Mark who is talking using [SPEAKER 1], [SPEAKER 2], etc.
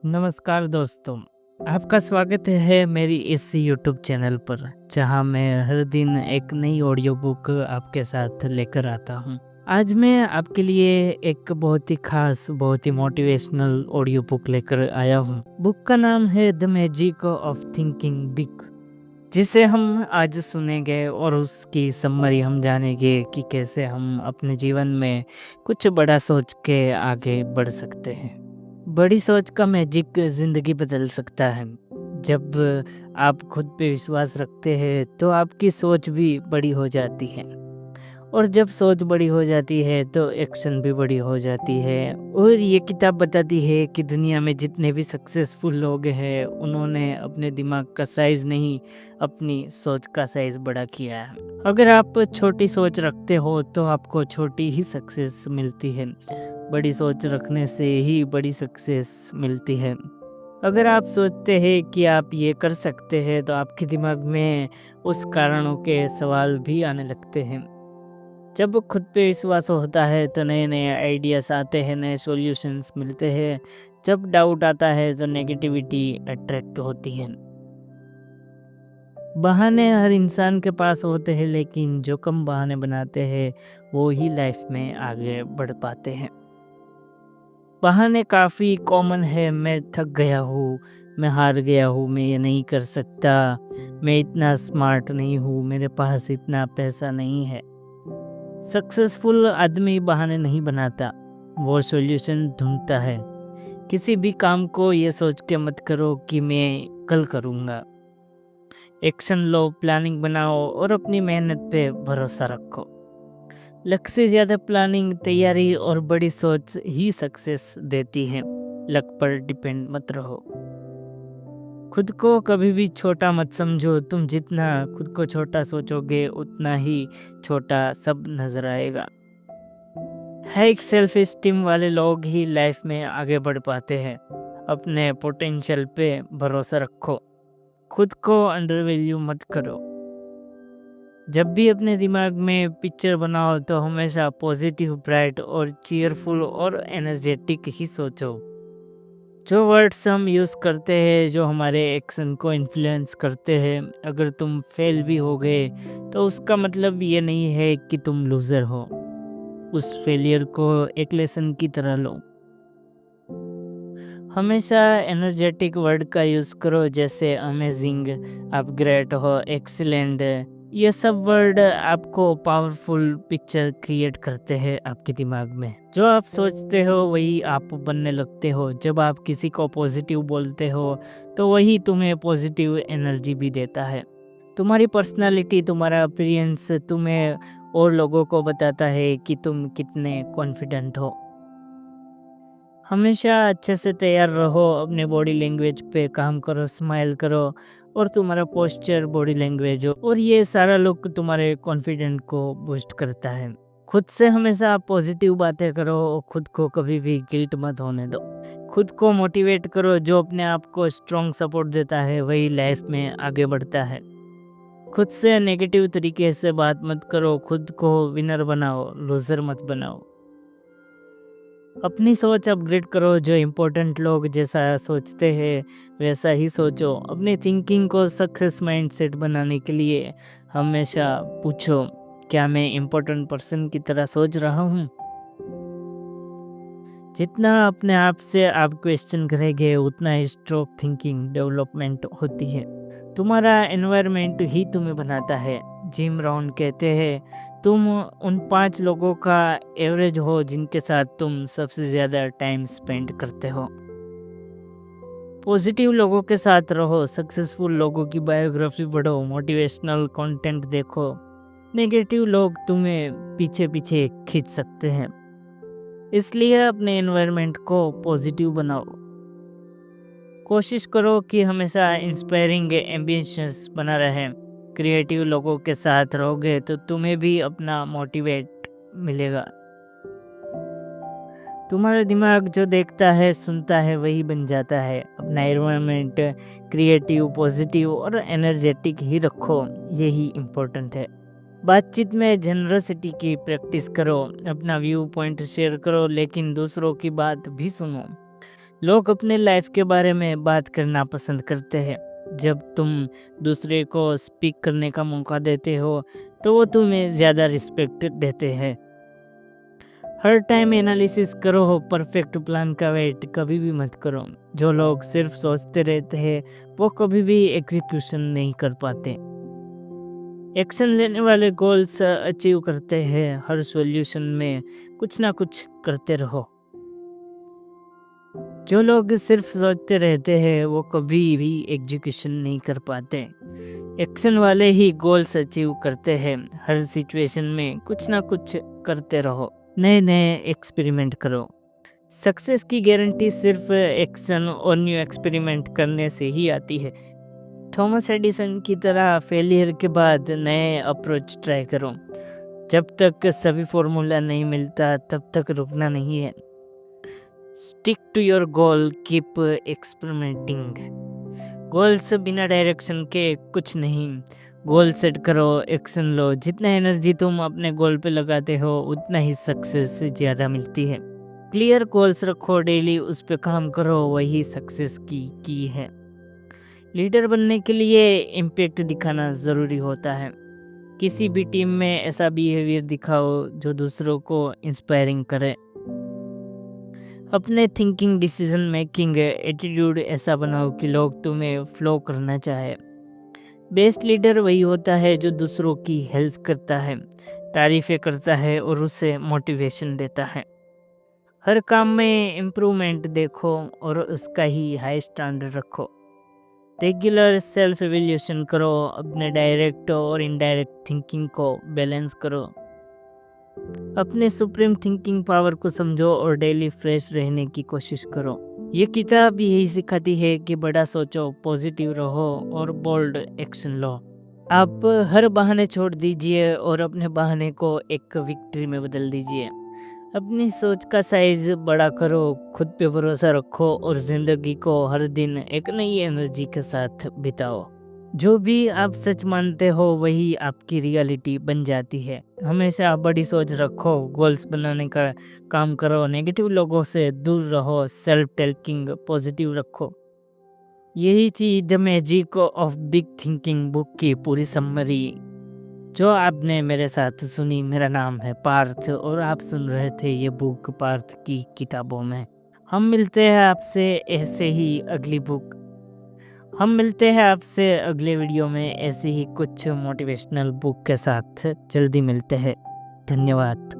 [SPEAKER 1] नमस्कार दोस्तों, आपका स्वागत है मेरी इस यूट्यूब चैनल पर, जहां मैं हर दिन एक नई ऑडियो बुक आपके साथ लेकर आता हूं। आज मैं आपके लिए एक बहुत ही खास, बहुत ही मोटिवेशनल ऑडियो बुक लेकर आया हूं। बुक का नाम है the magic of thinking big, जिसे हम आज सुनेंगे और उसकी समरी हम जानेंगे कि कैसे हम अपने जीवन में कुछ बड़ा सोच के आगे बढ़ सकते हैं। बड़ी सोच का मैजिक ज़िंदगी बदल सकता है। जब आप खुद पे विश्वास रखते हैं तो आपकी सोच भी बड़ी हो जाती है, और जब सोच बड़ी हो जाती है तो एक्शन भी बड़ी हो जाती है। और ये किताब बताती है कि दुनिया में जितने भी सक्सेसफुल लोग हैं, उन्होंने अपने दिमाग का साइज़ नहीं, अपनी सोच का साइज़ बड़ा किया है। अगर आप छोटी सोच रखते हो तो आपको छोटी ही सक्सेस मिलती है। बड़ी सोच रखने से ही बड़ी सक्सेस मिलती है। अगर आप सोचते हैं कि आप ये कर सकते हैं तो आपके दिमाग में उस कारणों के सवाल भी आने लगते हैं। जब खुद पे विश्वास होता है तो नए नए आइडियाज़ आते हैं, नए सॉल्यूशंस मिलते हैं। जब डाउट आता है तो नेगेटिविटी अट्रैक्ट होती है। बहाने हर इंसान के पास होते हैं, लेकिन जो कम बहाने बनाते हैं वो ही लाइफ में आगे बढ़ पाते हैं। बहाने काफ़ी कॉमन है। मैं थक गया हूँ, मैं हार गया हूँ, मैं ये नहीं कर सकता, मैं इतना स्मार्ट नहीं हूँ, मेरे पास इतना पैसा नहीं है। सक्सेसफुल आदमी बहाने नहीं बनाता, वो सॉल्यूशन ढूंढता है। किसी भी काम को ये सोच के मत करो कि मैं कल करूँगा। एक्शन लो, प्लानिंग बनाओ और अपनी मेहनत पे भरोसा रखो। लक से ज़्यादा प्लानिंग, तैयारी और बड़ी सोच ही सक्सेस देती है। लक पर डिपेंड मत रहो। खुद को कभी भी छोटा मत समझो। तुम जितना खुद को छोटा सोचोगे उतना ही छोटा सब नजर आएगा। हाई सेल्फ स्टीम वाले लोग ही लाइफ में आगे बढ़ पाते हैं। अपने पोटेंशियल पे भरोसा रखो। खुद को अंडर वैल्यू मत करो। जब भी अपने दिमाग में पिक्चर बनाओ तो हमेशा पॉजिटिव, ब्राइट और चीयरफुल और एनर्जेटिक ही सोचो। जो वर्ड्स हम यूज़ करते हैं, जो हमारे एक्शन को इन्फ्लुएंस करते हैं, अगर तुम फेल भी हो गए तो उसका मतलब ये नहीं है कि तुम लूज़र हो। उस फेलियर को एक लेसन की तरह लो। हमेशा एनर्जेटिक वर्ड का यूज़ करो, जैसे अमेजिंग, आप ग्रेट हो, एक्सीलेंट। ये सब वर्ड आपको पावरफुल पिक्चर क्रिएट करते हैं आपके दिमाग में। जो आप सोचते हो वही आप बनने लगते हो। जब आप किसी को पॉजिटिव बोलते हो तो वही तुम्हें पॉजिटिव एनर्जी भी देता है। तुम्हारी पर्सनालिटी, तुम्हारा अपीयरेंस तुम्हें और लोगों को बताता है कि तुम कितने कॉन्फिडेंट हो। हमेशा अच्छे से तैयार रहो, अपने बॉडी लैंग्वेज पे काम करो, स्माइल करो, और तुम्हारा पोस्चर, बॉडी लैंग्वेज हो, और ये सारा लुक तुम्हारे कॉन्फिडेंट को बूस्ट करता है। खुद से हमेशा पॉजिटिव बातें करो और खुद को कभी भी गिल्ट मत होने दो। खुद को मोटिवेट करो। जो अपने आप को स्ट्रॉन्ग सपोर्ट देता है वही लाइफ में आगे बढ़ता है। खुद से नेगेटिव तरीके से बात मत करो। खुद को विनर बनाओ, लूजर मत बनाओ। अपनी सोच अपग्रेड करो। जो इम्पोर्टेंट लोग जैसा सोचते हैं वैसा ही सोचो। अपनी थिंकिंग को सक्सेस माइंडसेट बनाने के लिए हमेशा पूछो, क्या मैं इम्पोर्टेंट पर्सन की तरह सोच रहा हूँ? जितना अपने आप से आप क्वेश्चन करेंगे उतना ही स्ट्रोक थिंकिंग डेवलपमेंट होती है। तुम्हारा एनवायरनमेंट ही तुम्हें बनाता है। जिम रॉन कहते हैं, तुम उन 5 लोगों का एवरेज हो जिनके साथ तुम सबसे ज़्यादा टाइम स्पेंड करते हो। पॉजिटिव लोगों के साथ रहो, सक्सेसफुल लोगों की बायोग्राफी पढ़ो, मोटिवेशनल कंटेंट देखो। नेगेटिव लोग तुम्हें पीछे पीछे खींच सकते हैं, इसलिए अपने एनवायरनमेंट को पॉजिटिव बनाओ। कोशिश करो कि हमेशा इंस्पायरिंग, एम्बिशियस बना रहे। क्रिएटिव लोगों के साथ रहोगे तो तुम्हें भी अपना मोटिवेट मिलेगा। तुम्हारा दिमाग जो देखता है, सुनता है, वही बन जाता है। अपना एनवायरनमेंट क्रिएटिव, पॉजिटिव और एनर्जेटिक ही रखो, यही इम्पोर्टेंट है। बातचीत में जनरसिटी की प्रैक्टिस करो। अपना व्यू पॉइंट शेयर करो, लेकिन दूसरों की बात भी सुनो। लोग अपने लाइफ के बारे में बात करना पसंद करते हैं। जब तुम दूसरे को स्पीक करने का मौका देते हो तो वो तुम्हें ज़्यादा रिस्पेक्ट देते हैं। हर टाइम एनालिसिस करो, परफेक्ट प्लान का वेट कभी भी मत करो। जो लोग सिर्फ सोचते रहते हैं वो कभी भी एग्जीक्यूशन नहीं कर पाते। एक्शन लेने वाले गोल्स अचीव करते हैं। हर सॉल्यूशन में कुछ ना कुछ करते रहो। जो लोग सिर्फ सोचते रहते हैं वो कभी भी एग्जीक्यूशन नहीं कर पाते। एक्शन वाले ही गोल्स अचीव करते हैं। हर सिचुएशन में कुछ ना कुछ करते रहो, नए नए एक्सपेरिमेंट करो। सक्सेस की गारंटी सिर्फ एक्शन और न्यू एक्सपेरिमेंट करने से ही आती है। थॉमस एडिसन की तरह फेलियर के बाद नए अप्रोच ट्राई करो। जब तक सभी फॉर्मूला नहीं मिलता तब तक रुकना नहीं है। Stick to your goal, keep experimenting. Goals बिना डायरेक्शन के कुछ नहीं। गोल सेट करो, एक्शन लो। जितना एनर्जी तुम अपने गोल पे लगाते हो उतना ही सक्सेस ज़्यादा मिलती है। क्लियर गोल्स रखो, डेली उस पे काम करो, वही सक्सेस की है। लीडर बनने के लिए इम्पैक्ट दिखाना ज़रूरी होता है। किसी भी टीम में ऐसा बिहेवियर दिखाओ जो दूसरों को इंस्पायरिंग करे। अपने थिंकिंग, डिसीजन मेकिंग, एटीट्यूड ऐसा बनाओ कि लोग तुम्हें फ्लो करना चाहे। बेस्ट लीडर वही होता है जो दूसरों की हेल्प करता है, तारीफ़ें करता है और उसे मोटिवेशन देता है। हर काम में इम्प्रूवमेंट देखो और उसका ही हाई स्टैंडर्ड रखो। रेगुलर सेल्फ एवेल्यूशन करो, अपने डायरेक्ट और इनडायरेक्ट थिंकिंग को बैलेंस करो। अपने सुप्रीम थिंकिंग पावर को समझो और डेली फ्रेश रहने की कोशिश करो। ये किताब यही सिखाती है कि बड़ा सोचो, पॉजिटिव रहो और बोल्ड एक्शन लो। आप हर बहाने छोड़ दीजिए और अपने बहाने को एक विक्ट्री में बदल दीजिए। अपनी सोच का साइज बड़ा करो, खुद पे भरोसा रखो और जिंदगी को हर दिन एक नई एनर्जी के साथ बिताओ। जो भी आप सच मानते हो वही आपकी रियलिटी बन जाती है। हमेशा आप बड़ी सोच रखो, गोल्स बनाने का काम करो, नेगेटिव लोगों से दूर रहो, सेल्फ टॉकिंग पॉजिटिव रखो। यही थी the magic of big thinking book की पूरी समरी जो आपने मेरे साथ सुनी। मेरा नाम है पार्थ और आप सुन रहे थे ये बुक पार्थ की किताबों में। हम मिलते हैं आपसे ऐसे ही अगली बुक हम मिलते हैं आपसे अगले वीडियो में ऐसे ही कुछ मोटिवेशनल बुक के साथ। जल्दी मिलते हैं। धन्यवाद।